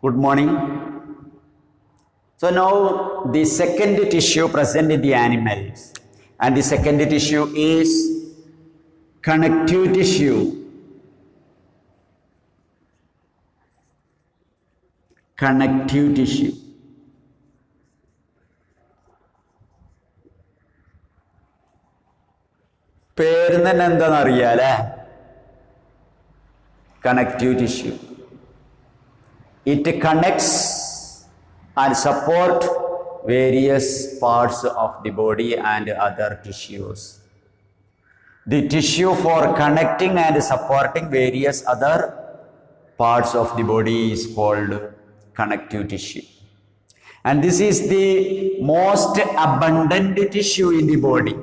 Good morning. So now the second tissue present in the animals, and the second tissue is connective tissue. Connective tissue. പേര് തന്നെ എന്താണെന്ന് അറിയാലേ? Connective tissue. It connects and support various parts of the body and other tissues. The tissue for connecting and supporting various other parts of the body is called connective tissue. And this is the most abundant tissue in the body.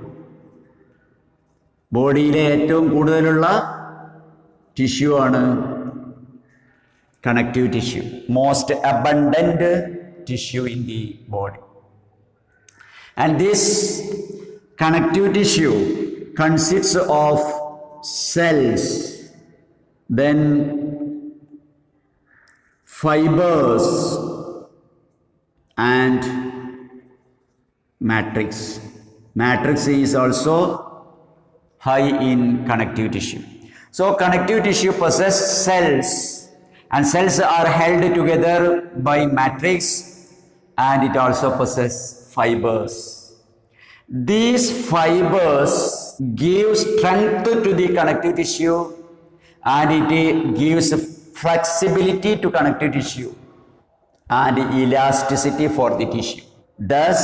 ബോഡിയിലെ ഏറ്റവും കൂടുതലുള്ള tissue ആണ് connective tissue, most abundant tissue in the body. And this connective tissue consists of cells, then fibers and matrix. Matrix is also high in connective tissue. So connective tissue possesses cells, and cells are held together by matrix, and it also possesses fibers. These fibers give strength to the connective tissue, and it gives flexibility to connective tissue and elasticity for the tissue. Thus,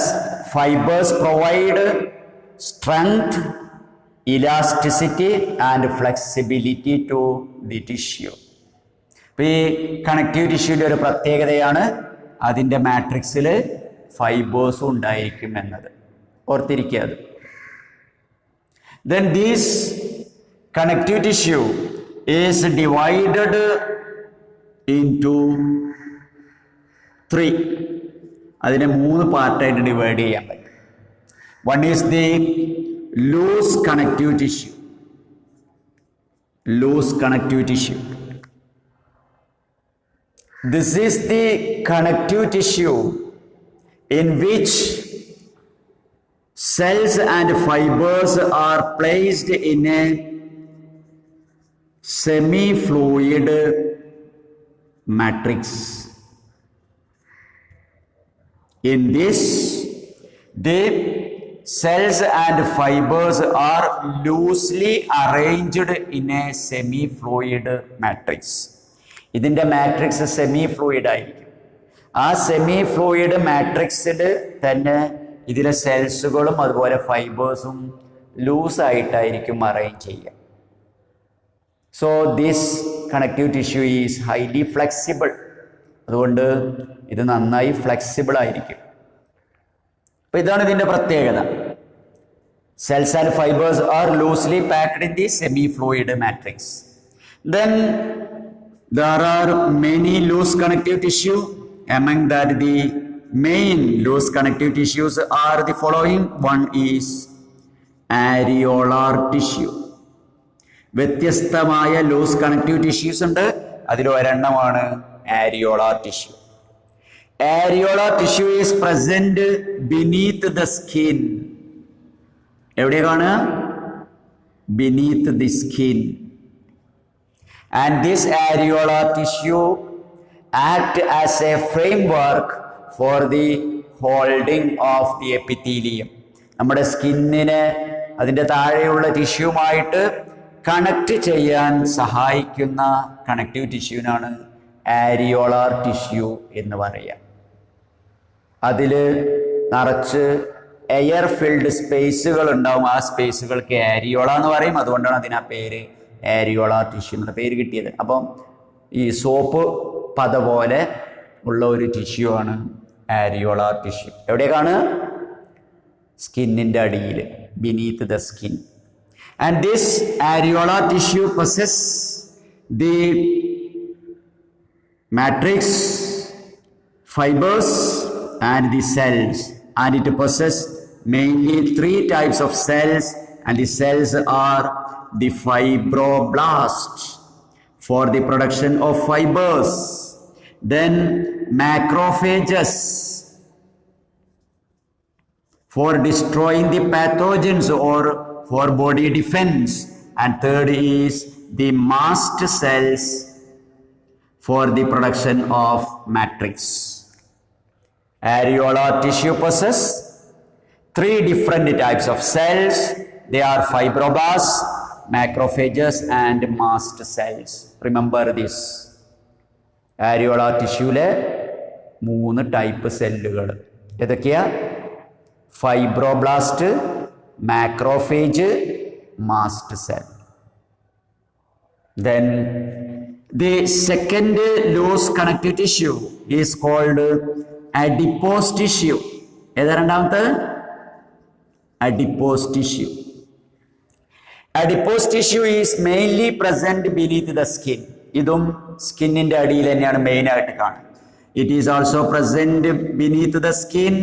fibers provide strength, elasticity and flexibility to the tissue. ഇപ്പോൾ ഈ connective ടിഷ്യൂവിൻ്റെ ഒരു പ്രത്യേകതയാണ് അതിൻ്റെ മാട്രിക്സിൽ ഫൈബേഴ്സും ഉണ്ടായിരിക്കും എന്നത്. ഓർത്തിരിക്കുക അത്. Then this connective tissue is divided into 3. അതിനെ 3 പാർട്ടായിട്ട് ഡിവൈഡ് ചെയ്യാൻ പറ്റും. One is the loose connective tissue. Loose connective tissue. This is the connective tissue in which cells and fibers are placed in a semi-fluid matrix. In this, the cells and fibers are loosely arranged in a semi-fluid matrix. ഇതിൻ്റെ matrix semi fluid ആയിരിക്കും. ആ semi fluid മാട്രിക്സിൽ തന്നെ ഇതിലെ സെൽസുകളും അതുപോലെ ഫൈബേഴ്സും ലൂസായിട്ടായിരിക്കും arrange ചെയ്യുക. So this connective tissue is highly flexible. അതുകൊണ്ട് ഇത് നന്നായി ഫ്ലെക്സിബിൾ ആയിരിക്കും. അപ്പോൾ ഇതാണ് ഇതിൻ്റെ പ്രത്യേകത. Cells and fibers are loosely packed in the semi-fluid matrix. Then there are many loose connective tissue. Among that, the main loose connective tissues are the following. One is areolar tissue. വ്യത്യസ്തമായ loose connective tissues ഉണ്ട്. അതിൽ ഒരെണ്ണമാണ് areolar tissue. Areolar tissue is present beneath the skin. എവിടെ കാണുക? Beneath the skin. And this areolar tissue act as a framework for the holding of the epithelium. നമ്മുടെ സ്കിന്നിനെ അതിൻ്റെ താഴെയുള്ള ടിഷ്യൂമായിട്ട് connect ചെയ്യാൻ സഹായിക്കുന്ന കണക്റ്റീവ് ടിഷ്യൂവിനാണ് ആരിയോളാർ ടിഷ്യൂ എന്ന് പറയുക. അതിൽ നിറച്ച് എയർ ഫിൽഡ് സ്പേസുകൾ ഉണ്ടാവും. ആ സ്പേസുകൾക്ക് ആരിയോള എന്ന് പറയും. അതുകൊണ്ടാണ് അതിന് ആ പേര് ആരിയോളാർ ടിഷ്യൂ എന്ന പേര് കിട്ടിയത്. അപ്പം ഈ സോപ്പ് പത പോലെ ഉള്ള ഒരു ടിഷ്യൂ ആണ് ആരിയോളാർ ടിഷ്യൂ. എവിടേക്കാണ്? സ്കിന്നിൻ്റെ അടിയിൽ, beneath the skin. And this areolar tissue possess the matrix, fibers and the cells, and it possesses mainly 3 types of cells, and the cells are the fibroblasts for the production of fibers, Then macrophages for destroying the pathogens or for body defense. And third is the mast cells for the production of matrix. Areolar tissue possesses three different types of cells. They are fibroblasts, macrophages and mast cells. Remember this. Areolar tissue le 3 type celluകൾ ഏതൊക്കെയാ? Fibroblast, macrophage, mast cell. Then the second loose connective tissue is called adipose tissue. ഏതാ രണ്ടാമത്തെ? Adipose tissue. Adipose tissue is mainly present beneath the skin. ഇതും സ്കിന്നിന്റെ അടിയിൽ തന്നെയാണ് main ആയിട്ട് കാണുന്നത്. It is also present beneath the skin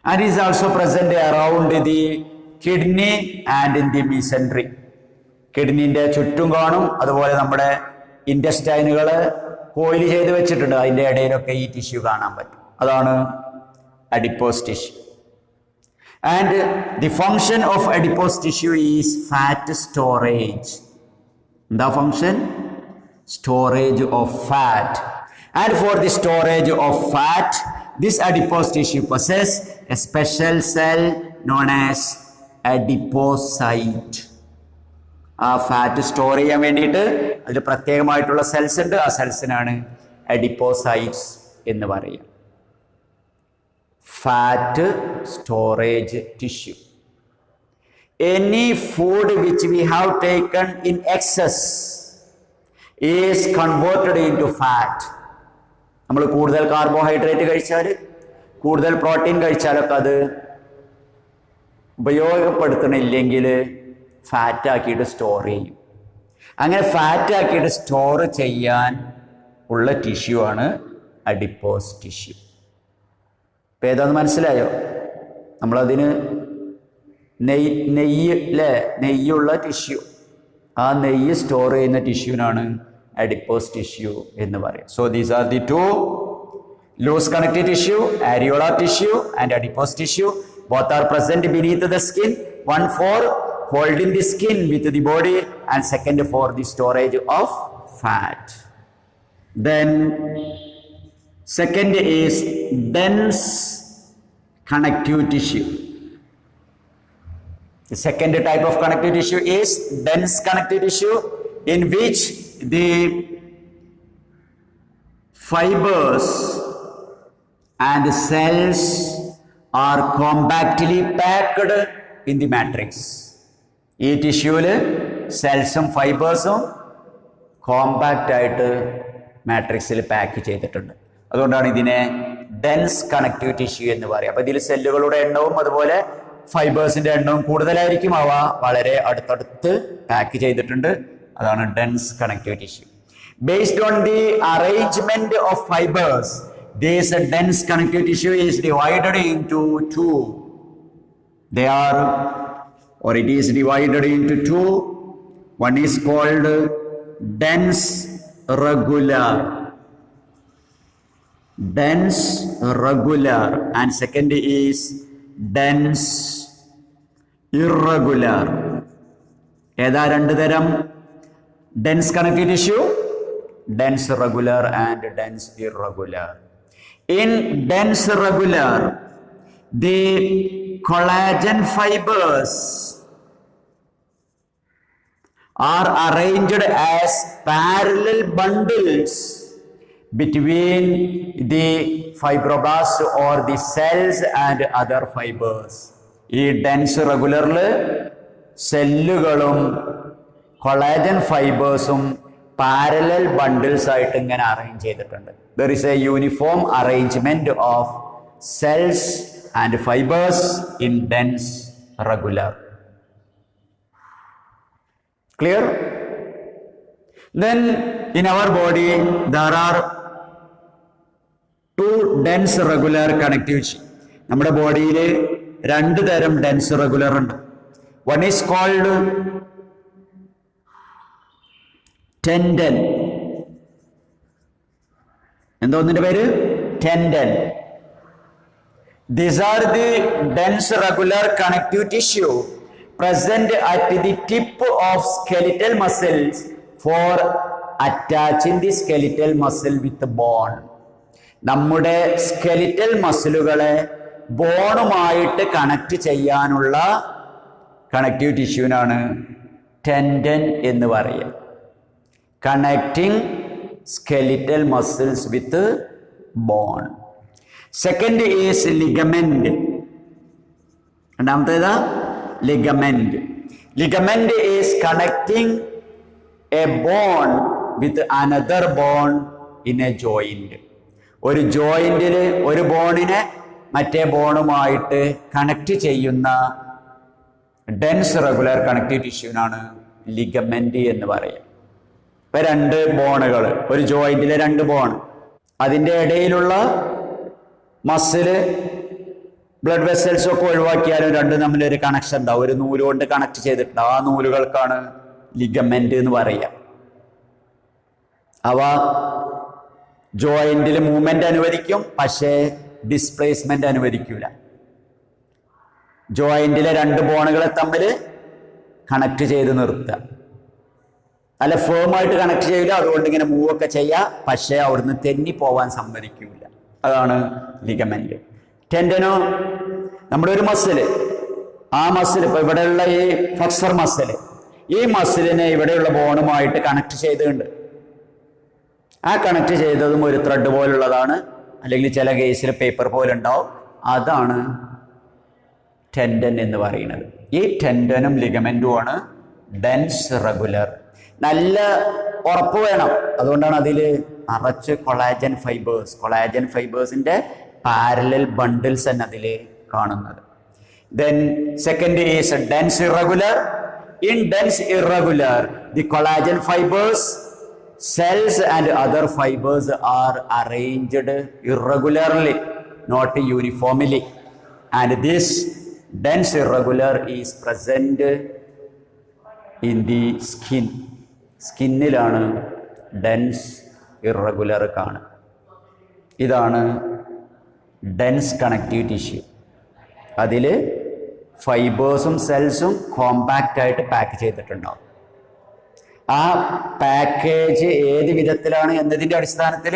and is also present around the kidney and in the mesentery. കിഡ്നിന്റെ ചുറ്റും കാണും. അതുപോലെ നമ്മുടെ ഇൻറ്റസ്റ്റൈനുകൾ കോയിൽ ചെയ്ത് വെച്ചിട്ടുണ്ട്, അതിൻ്റെ ഇടയിലൊക്കെ ഈ ടിഷ്യൂ കാണാൻ പറ്റും. അതാണ് adipose tissue. And the function of adipose tissue is fat storage. The function? Storage of fat. And for the storage of fat, this adipose tissue possesses a special cell known as adipocyte. ആ fat store ചെയ്യാൻ വേണ്ടിയിട്ട് അതിൽ പ്രത്യേകമായിട്ടുള്ള cells ഉണ്ട്. ആ സെൽസിനാണ് adipocytes എന്ന് പറയുക. Fat storage tissue. Any food which we have taken in excess is converted into fat. നമ്മൾ കൂടുതൽ കാർബോഹൈഡ്രേറ്റ് കഴിച്ചാൽ, കൂടുതൽ പ്രോട്ടീൻ കഴിച്ചാലൊക്കെ അത് ഉപയോഗപ്പെടുത്തണില്ലെങ്കിൽ ഫാറ്റ് ആക്കിയിട്ട് സ്റ്റോർ ചെയ്യും. അങ്ങനെ ഫാറ്റ് ആക്കിയിട്ട് സ്റ്റോർ ചെയ്യാൻ ഉള്ള ടിഷ്യൂ ആണ് അഡിപ്പോസ് ടിഷ്യൂ. ഇപ്പം ഏതാന്ന് മനസ്സിലായോ? നമ്മളതിന് നെയ്യ് അല്ലേ, നെയ്യുള്ള ടിഷ്യൂ, ആ നെയ്യ് സ്റ്റോർ ചെയ്യുന്ന ടിഷ്യൂവിനാണ് adipose tissue എന്ന് പറയും. So these are the two loose connective tissue, areolar tissue and adipose tissue. Both are present beneath the skin. One for holding the skin with the body and second for the storage of fat. Then second is dense connective tissue. The second type of connective tissue is dense connective tissue, in which the fibers and cells are compactly packed in the matrix. ഈ ടിഷ്യൂവിൽ സെൽസും ഫൈബേഴ്സും compact ആയിട്ട് മാട്രിക്സിൽ pack ചെയ്തിട്ടുണ്ട്. അതുകൊണ്ടാണ് ഇതിനെ dense connective tissue എന്ന് പറയുക. അപ്പോൾ ഇതിൽ സെല്ലുകളുടെ എണ്ണവും അതുപോലെ ഫൈബേഴ്സിന്റെ എണ്ണവും കൂടുതലായിരിക്കും. അവ വളരെ അടുത്തടുത്ത് പാക്ക് ചെയ്തിട്ടുണ്ട്. അതാണ് dense connective tissue. Based on the arrangement of fibers, this dense connective tissue is divided into two. They are, or it is divided into two. One is called dense regular. Dense regular. And second is dense irregular. ഏതാ രണ്ട് തരം dense connective tissue? Dense regular and dense irregular. In dense regular, the collagen fibers are arranged as parallel bundles between the fibroblasts or the cells and other fibers. ഈ dense regularൽ സെല്ലുകളും collagen ഫൈബേഴ്സും parallel bundles ആയിട്ട് ഇങ്ങനെ arrange ചെയ്തിട്ടുണ്ട്. There is A uniform arrangement of cells and fibres in dense regular. Clear? Then in our body there are two dense regular connective tissue. നമ്മുടെ ബോഡിയിൽ രണ്ട് തരം dense regular ഉണ്ട്. One is called tendon. എന്താ ഒന്നിന്റെ പേര്? Tendon. These are the dense regular connective tissue present at the tip of skeletal muscles for attaching the skeletal muscle with the bone. നമ്മുടെ skeletal മസിലുകളെ ബോണുമായിട്ട് connect ചെയ്യാനുള്ള connective ടിഷ്യൂവിനാണ് tendon എന്ന് പറയുക. Connecting skeletal muscles with bone. Second is ligament. രണ്ടാമത്തേതാ? ligament. Ligament is connecting a bone with another bone in a joint. ഒരു ജോയിന്റിൽ ഒരു ബോണിനെ മറ്റേ ബോണുമായിട്ട് connect ചെയ്യുന്ന dense regular connective ടിഷ്യൂവിനാണ് ligament എന്ന് പറയുക. ഇപ്പൊ രണ്ട് ബോണുകൾ, ഒരു ജോയിന്റിലെ രണ്ട് ബോൺ, അതിൻ്റെ ഇടയിലുള്ള മസില് ബ്ലഡ് വെസൽസ് ഒക്കെ ഒഴിവാക്കിയാലും രണ്ടും തമ്മിലൊരു കണക്ഷൻ ഉണ്ടാവും. ഒരു നൂല് കൊണ്ട് കണക്ട് ചെയ്തിട്ടുണ്ട്. ആ നൂലുകൾക്കാണ് ലിഗമെന്റ് എന്ന് പറയുക. അവ ജോയിന്റിൽ മൂവ്മെന്റ് അനുവദിക്കും, പക്ഷേ ഡിസ്പ്ലേസ്മെന്റ് അനുവദിക്കൂല. ജോയിന്റിലെ രണ്ട് ബോണുകളെ തമ്മിൽ കണക്ട് ചെയ്ത് നിർത്തുക. അല്ല, ഫേമായിട്ട് കണക്ട് ചെയ്യില്ല, അതുകൊണ്ട് ഇങ്ങനെ മൂവ് ഒക്കെ ചെയ്യുക, പക്ഷേ അവിടുന്ന് തെന്നി പോവാൻ സമ്മതിക്കൂല. അതാണ് ലിഗമെന്റ്. ടെൻഡനോ നമ്മുടെ ഒരു മസില്, ആ മസിൽ ഇപ്പൊ ഇവിടെയുള്ള ഈ ഫ്ലെക്സർ മസിൽ, ഈ മസിലിനെ ഇവിടെയുള്ള ബോണുമായിട്ട് കണക്ട് ചെയ്തിട്ടുണ്ട്. ആ കണക്ട് ചെയ്തതും ഒരു ത്രെഡ് പോലുള്ളതാണ്, അല്ലെങ്കിൽ ചില കേസിൽ പേപ്പർ പോലെ ഉണ്ടാവും. അതാണ് ടെൻഡൻ എന്ന് പറയുന്നത്. ഈ ടെൻഡനും ലിഗമെന്റുമാണ് ഡെൻസ് റെഗുലർ. നല്ല ഉറപ്പ് വേണം, അതുകൊണ്ടാണ് അതിൽ നിറച്ച് കൊളാജൻ ഫൈബേഴ്സിന്റെ പാരലൽ ബണ്ടിൽസ് തന്നെ അതിൽ കാണുന്നത്. Then second is dense irregular. In dense irregular the collagen fibres cells and other fibers are arranged irregularly, not uniformly, and this dense irregular is present in the skin. സ്കിന്നിലാണ് dense irregular കാണുക. ഇതാണ് dense connective tissue. അതിൽ ഫൈബേഴ്സും സെൽസും compact ആയിട്ട് pack ചെയ്തിട്ടുണ്ടാവും. ആ package ഏത് വിധത്തിലാണ് എന്നതിൻ്റെ അടിസ്ഥാനത്തിൽ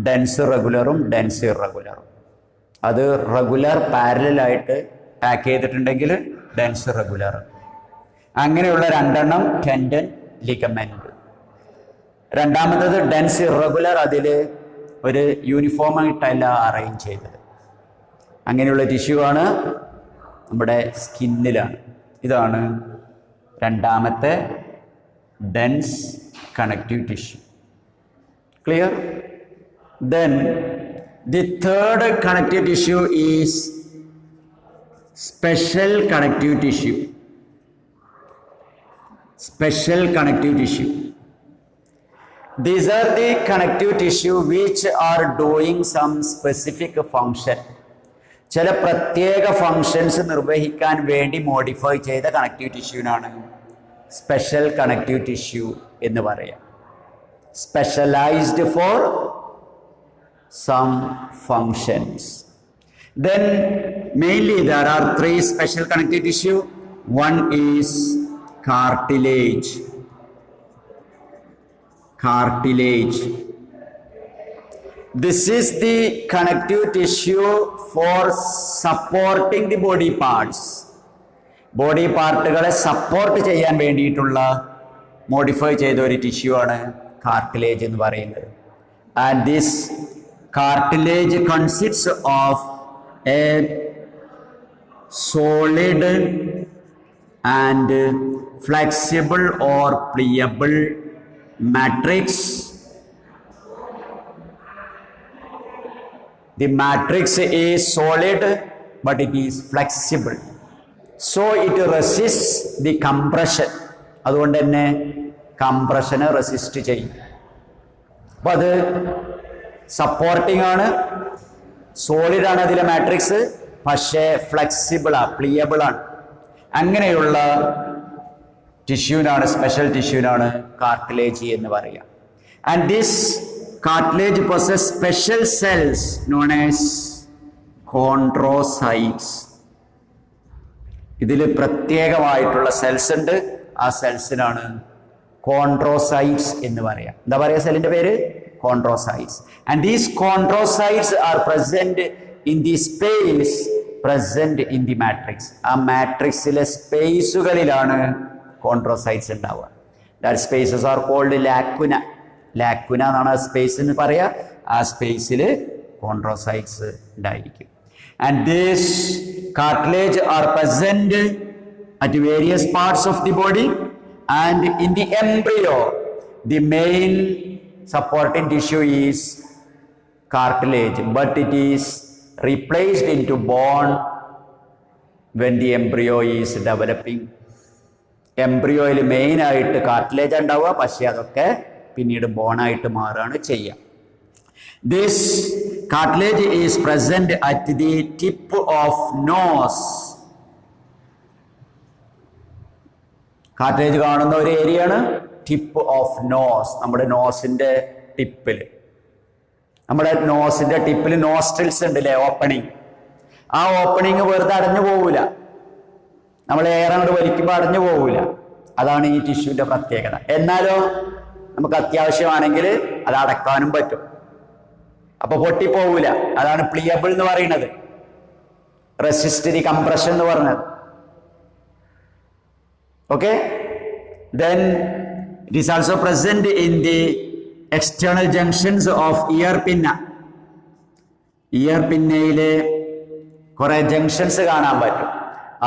ഡെൻസ് റെഗുലറും ഡെൻസ് ഇറഗുലറും. അത് റെഗുലർ പാരലായിട്ട് പാക്ക് ചെയ്തിട്ടുണ്ടെങ്കിൽ ഡെൻസ് റെഗുലർ. അങ്ങനെയുള്ള രണ്ടെണ്ണം ടെൻഡൻ, ലിഗമെന്റ്. രണ്ടാമത്തത് ഡെൻസ് ഇറഗുലർ, അതിൽ ഒരു യൂണിഫോം ആയിട്ടല്ല അറേഞ്ച് ചെയ്തത്. അങ്ങനെയുള്ള ടിഷ്യൂ ആണ് നമ്മുടെ സ്കിന്നിലാണ്. ഇതാണ് രണ്ടാമത്തെ dense connective tissue. Clear? Then the third connective tissue is special connective tissue. Special connective tissue. These are the connective tissue which are doing some specific function. ചില പ്രത്യേക ഫങ്ഷൻസ് നിർവഹിക്കാൻ വേണ്ടി മോഡിഫൈ ചെയ്ത കണക്റ്റീവ് ടിഷ്യൂവിനാണ് സ്പെഷ്യൽ കണക്റ്റീവ് ടിഷ്യൂ എന്ന് പറയാം. Specialised for some functions. Then mainly there are 3 special connective tissue. One is cartilage. This is the connective tissue for supporting the body parts. Body പാർട്ടുകളെ support ചെയ്യാൻ വേണ്ടിയിട്ടുള്ള modify ചെയ്ത ഒരു tissue ആണ് cartilage എന്ന് പറയുന്നത്. And this cartilage consists of a solid and flexible or pliable matrix. The matrix is solid but it is flexible, so it resists the compression. അതുകൊണ്ട് തന്നെ കംപ്രഷനെ റെസിസ്റ്റ് ചെയ്യും. അപ്പോൾ അത് സപ്പോർട്ടിംഗ് ആണ്, സോളിഡ് ആണ് അതിലെ മാട്രിക്സ്, പക്ഷേ ഫ്ലെക്സിബിളാണ്, പ്ലിയബിൾ ആണ്. അങ്ങനെയുള്ള ടിഷ്യൂനാണ്, സ്പെഷ്യൽ ടിഷ്യൂനാണ് കാർട്ടിലേജ് എന്ന് പറയുക. And this cartilage possess special cells known as chondrocytes. ഇതിൽ പ്രത്യേകമായിട്ടുള്ള സെൽസ് ഉണ്ട്. ആ സെൽസിനാണ് കോൺട്രോസൈറ്റ്സ് എന്ന് പറയാം. എന്താ പറയുക സെല്ലിന്റെ പേര്? Chondrocytes. And these chondrocytes are present in the space present in the matrix. ആ മാട്രിക്സിലെ സ്പേസുകളിലാണ് കോൺട്രോസൈറ്റ്സ് ഉണ്ടാവുക. That spaces are called lacuna. Lacuna എന്നാണ് ആ സ്പേസ് എന്ന് പറയുക. ആ സ്പേസിൽ കോൺട്രോസൈറ്റ്സ് ഉണ്ടായിരിക്കും. And this cartilage are present at various parts of the body, and in the embryo the main supporting tissue is cartilage, but it is replaced into bone when the embryo is developing. എംബ്രിയോയിൽ main ആയിട്ട് cartilage ഉണ്ടാവുക, പക്ഷേ അതൊക്കെ പിന്നീട് ബോണായിട്ട് മാറുകയാണ് ചെയ്യുക. This cartilage is present at the tip of nose. Cartilage കാണുന്ന ഒരു ഏരിയയാണ് ടിപ്പ് ഓഫ് നോസ്. നമ്മുടെ നോസിന്റെ ടിപ്പിൽ, നമ്മുടെ നോസിന്റെ ടിപ്പിൽ നോസ്ട്രിൽസ് ഉണ്ട് അല്ലേ, ഓപ്പണിങ്. ആ ഓപ്പണിങ് വെറുതെ അടഞ്ഞു പോവില്ല. നമ്മൾ എയർ അങ്ങോട്ട് വലിക്കുമ്പോൾ അടഞ്ഞു പോവില്ല. അതാണ് ഈ ടിഷ്യൂന്റെ പ്രത്യേകത. എന്നാലോ നമുക്ക് അത്യാവശ്യമാണെങ്കിൽ അത് അടക്കാനും പറ്റും. അപ്പൊ പൊട്ടിപ്പോവില്ല. അതാണ് പ്ലിയബിൾ എന്ന് പറയുന്നത്, റെസിസ്റ്റ് ദി കംപ്രഷൻ എന്ന് പറഞ്ഞത്. Okay, then it is also present in the external junctions of year പിന്ന. ഇയർ പിന്നയിലെ കുറെ ജംഗ്ഷൻസ് കാണാൻ പറ്റും.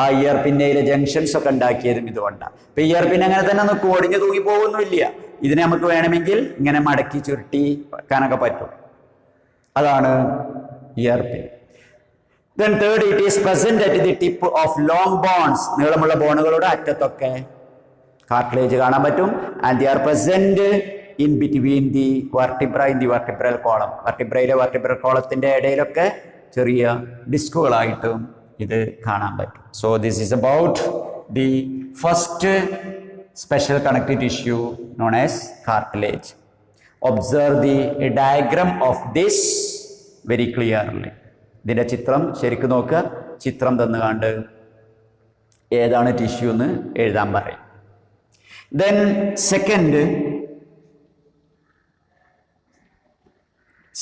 ആ ഇയർ പിന്നയിലെ ജംഗ്ഷൻസ് ഒക്കെ ഉണ്ടാക്കിയതും ഇതുകൊണ്ടാണ്. ഇപ്പൊ ഇയർ പിന്ന അങ്ങനെ തന്നെ നമുക്ക് ഒടിഞ്ഞു തൂങ്ങി പോകുന്നില്ല. ഇതിനെ നമുക്ക് വേണമെങ്കിൽ ഇങ്ങനെ മടക്കി ചുരുട്ടി വെക്കാനൊക്കെ പറ്റും. അതാണ് year pin. Then third, it is present at the tip of long bones. നീളമുള്ള ബോണുകളുടെ അറ്റത്തൊക്കെ കാർട്ടിലേജ് കാണാൻ പറ്റും. And they are present in between the vertebra in the vertebral column. വെർട്ടിബ്രയിലെ വെർട്ടിബ്രൽ കോളത്തിന്റെ ഇടയിലൊക്കെ ചെറിയ ഡിസ്കുകളായിട്ടും ഇത് കാണാൻ പറ്റും. So this is about the first special connective tissue known as cartilage. Observe the diagram of this very clearly. ഇതിന്റെ ചിത്രം ശരിക്കും നോക്കുക. ചിത്രം തന്നു കണ്ട് ഏതാണ് ടിഷ്യൂ എന്ന് എഴുതാൻ പറയും. Then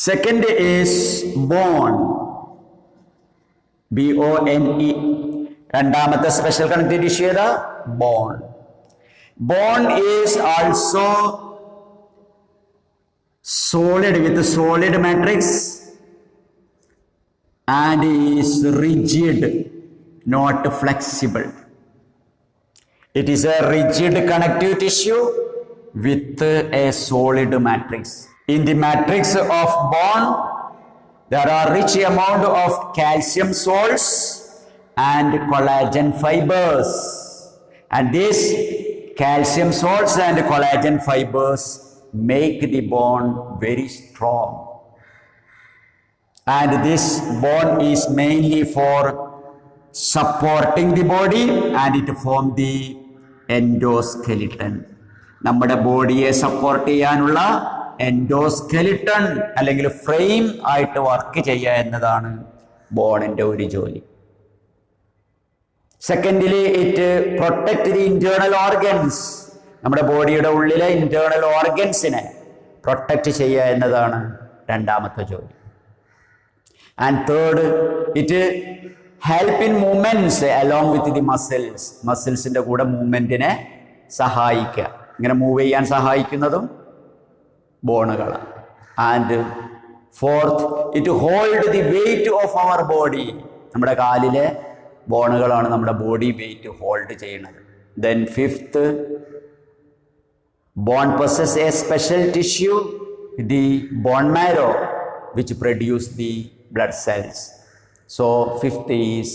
second is bone. BONE. രണ്ടാമത്തെ സ്പെഷ്യൽ കണക്റ്റീവ് ടിഷ്യൂ ഏതാ? Bone. Bone is also solid with a solid matrix and is rigid, not flexible. It is a rigid connective tissue with a solid matrix. In the matrix of bone there are rich amount of calcium salts and collagen fibers, and these calcium salts and collagen fibers make the bone very strong. And this bone is mainly for supporting the body and it form the endoskeleton. നമ്മുടെ ബോഡിയെ support ചെയ്യാനുള്ള endoskeleton അല്ലെങ്കിൽ frame ആയിട്ട് work ചെയ്യുക എന്നതാണ് ബോണിന്റെ ഒരു ജോലി. Secondly, it protect the internal organs. നമ്മുടെ ബോഡിയുടെ ഉള്ളിലെ ഇന്റേണൽ ഓർഗൻസിനെ പ്രൊട്ടക്റ്റ് ചെയ്യുക എന്നതാണ് രണ്ടാമത്തെ ജോലി. And third, it help in movements along with the muscles. മസിൽസിന്റെ കൂടെ മൂവ്മെന്റിനെ സഹായിക്കുക. ഇങ്ങനെ മൂവ് ചെയ്യാൻ സഹായിക്കുന്നതും ബോണുകളാണ്. And fourth, it hold the weight of our body. നമ്മുടെ കാലിലെ ബോണുകളാണ് നമ്മുടെ ബോഡി വെയിറ്റ് ഹോൾഡ് ചെയ്യുന്നത്. Then fifth, bone possess a special tissue, the bone marrow, which produce the blood cells. So fifth is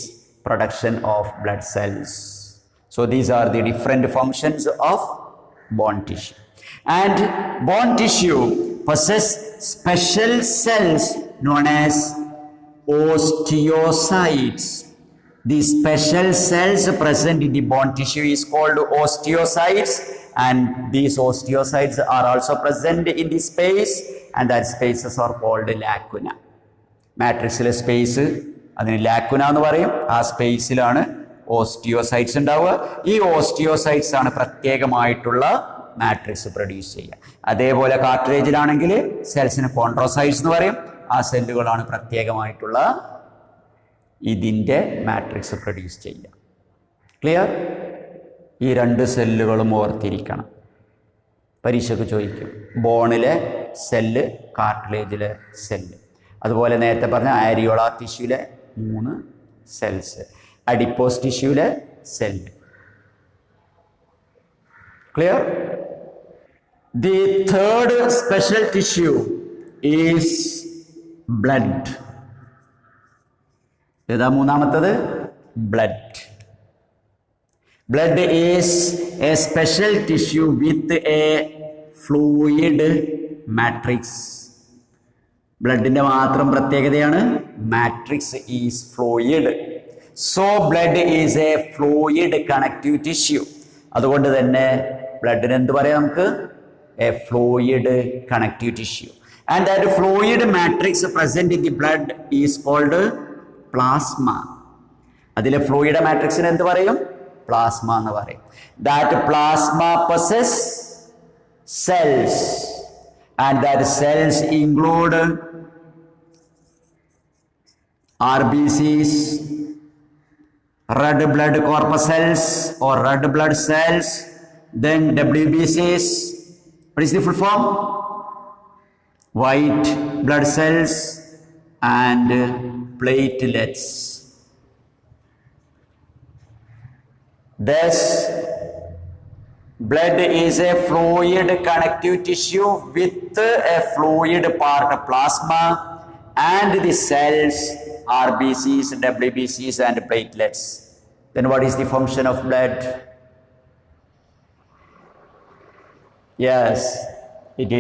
production of blood cells. So these are the different functions of bone tissue. And bone tissue possess special cells known as osteocytes. The special cells present in the bone tissue is called osteocytes, and these osteocytes are also present in the space, and that spaces are called lacuna. മാട്രിക്സിലെ space അതിന് lacuna എന്ന് പറയും. ആ സ്പേസിലാണ് osteocytes ഉണ്ടാവുക. ഈ osteocytes ആണ് പ്രത്യേകമായിട്ടുള്ള matrix produce ചെയ്യുക. അതേപോലെ കാർട്ടിലേജിലാണെങ്കിൽ സെൽസിന് കോൺട്രോസൈറ്റ്സ് എന്ന് പറയും. ആ സെല്ലുകളാണ് പ്രത്യേകമായിട്ടുള്ള ഇതിൻ്റെ മാട്രിക്സ് പ്രൊഡ്യൂസ് ചെയ്യുക. ക്ലിയർ? ഈ രണ്ട് സെല്ലുകളും ഓർത്തിരിക്കണം. പരീക്ഷയ്ക്ക് ചോദിക്കും ബോണിലെ സെല്ല്, കാർട്ടിലേജിലെ സെല്ല്. അതുപോലെ നേരത്തെ പറഞ്ഞ ആരിയോളാർ ടിഷ്യൂലെ 3 സെൽസ്, അഡിപ്പോസ് ടിഷ്യൂലെ cell. Clear? The third special tissue is blood. ഏതാ മൂന്നാമത്തത്? Blood. Blood is a special tissue with a fluid matrix. ബ്ലഡിന്റെ മാത്രം പ്രത്യേകതയാണ് matrix is fluid. So blood is a fluid connective tissue. അതുകൊണ്ട് തന്നെ ബ്ലഡിന് എന്ത് പറയാം നമുക്ക്? A fluid connective tissue. And that fluid matrix present in the blood is called plasma. അതിലെ ഫ്ലൂയിഡ് മാട്രിക്സിന് എന്ത് പറയും? പ്ലാസ്മ എന്ന് പറയും. That plasma possess cells, and that cells include RBCs, red blood corpuscles or red blood cells, then WBCs. What is the full form? White blood cells and platelets. Thus, blood is a fluid connective tissue with a fluid part plasma and the cells RBCs, WBCs and platelets. Then what is the function of blood? Yes, it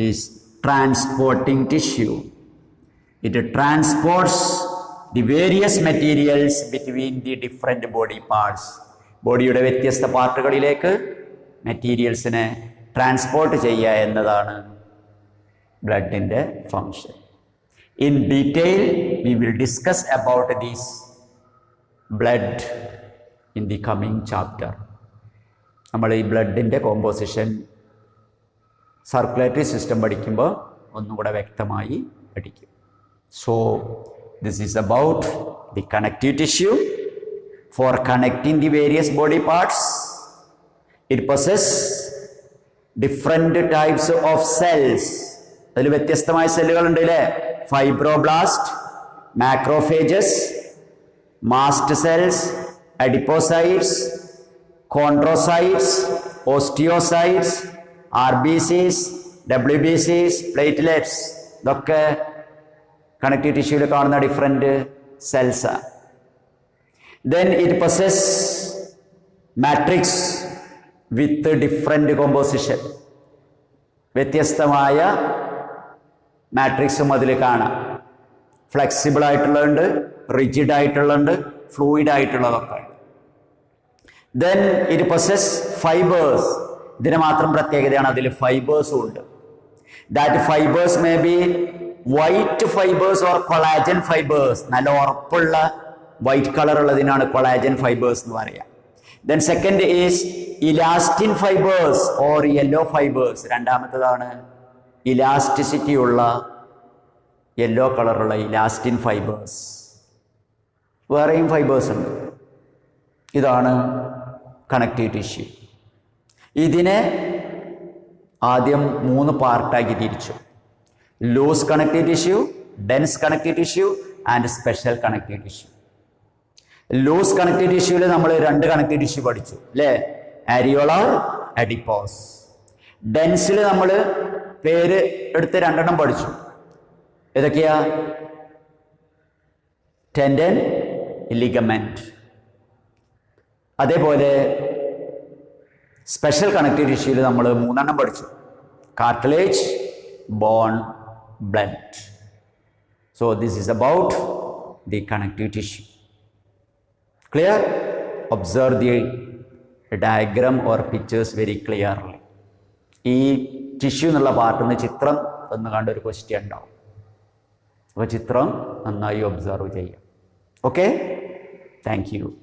is transporting tissue. It transports the various materials between the different body parts. ബോഡിയുടെ വ്യത്യസ്ത പാർട്ടുകളിലേക്ക് മെറ്റീരിയൽസിനെ transport ചെയ്യുക എന്നതാണ് ബ്ലഡിൻ്റെ function. In detail we will discuss about this blood in the coming chapter. നമ്മൾ ഈ ബ്ലഡിൻ്റെ composition, circulatory system പഠിക്കുമ്പോൾ ഒന്നും കൂടെ വ്യക്തമായി പഠിക്കും. So this is about the connective tissue for connecting the various body parts. It possesses different types of cells. അതിൽ വ്യത്യസ്തമായ സെല്ലുകൾ ഉണ്ട് അല്ലേ? Fibroblast, macrophages, mast cells, adipocytes, chondrocytes, osteocytes, RBCs, WBCs, platelets. ഇതൊക്കെ കണക്റ്റീവ് ടിഷ്യൂവിൽ കാണുന്ന ഡിഫറെൻറ്റ് സെൽസാണ്. Then it possess matrix with different composition. വ്യത്യസ്തമായ മാട്രിക്സും അതിൽ കാണാം. ഫ്ലെക്സിബിൾ ആയിട്ടുള്ളതുണ്ട്, റിജിഡ് ആയിട്ടുള്ളതുണ്ട്, ഫ്ലൂയിഡ് ആയിട്ടുള്ളതൊക്കെ. Then it possess fibres. ഇതിന് മാത്രം പ്രത്യേകതയാണ്, അതിൽ ഫൈബേഴ്സും ഉണ്ട്. That fibres may be white fibres or collagen fibres. നല്ല ഉറപ്പുള്ള വൈറ്റ് കളർ ഉള്ളതിനാണ് കൊളാജൻ ഫൈബേഴ്സ് എന്ന് പറയാം. Then second is elastin fibres or yellow fibres. രണ്ടാമത്തേതാണ് ഇലാസ്റ്റിസിറ്റി ഉള്ള യെല്ലോ കളറുള്ള ഇലാസ്റ്റിൻ ഫൈബേഴ്സ്. വേറെയും ഫൈബേഴ്സ് ഉണ്ട്. ഇതാണ് കണക്റ്റീവ് ടിഷ്യൂ. ഇതിനെ ആദ്യം 3 പാർട്ടാക്കി തിരിച്ചു. Loose connective tissue, dense connective tissue and special connective tissue. Loose connective ടിഷ്യൂവിൽ നമ്മൾ 2 കണക്റ്റീവ് ടിഷ്യൂ പഠിച്ചു അല്ലേ? ആരിയോളാർ, അഡിപ്പോസ്. ഡെൻസിൽ നമ്മൾ പേര് എടുത്ത് 2 പഠിച്ചു. ഏതൊക്കെയാ? Tendon, ligament. അതേപോലെ സ്പെഷ്യൽ കണക്റ്റീവ് ടിഷ്യൂവിൽ നമ്മൾ 3 പഠിച്ചു. Cartilage, bone, blood. So this is about the connective tissue. Clear? Observe the diagram or pictures very clearly. ഈ ടിഷ്യൂ എന്നുള്ള പാർട്ടിൽ നിന്ന് ചിത്രം എന്ന് കണ്ട ഒരു ക്വസ്റ്റ്യൻ ഉണ്ടാവും. അപ്പോൾ ചിത്രം നന്നായി ഒബ്സർവ് ചെയ്യാം. Okay, thank you.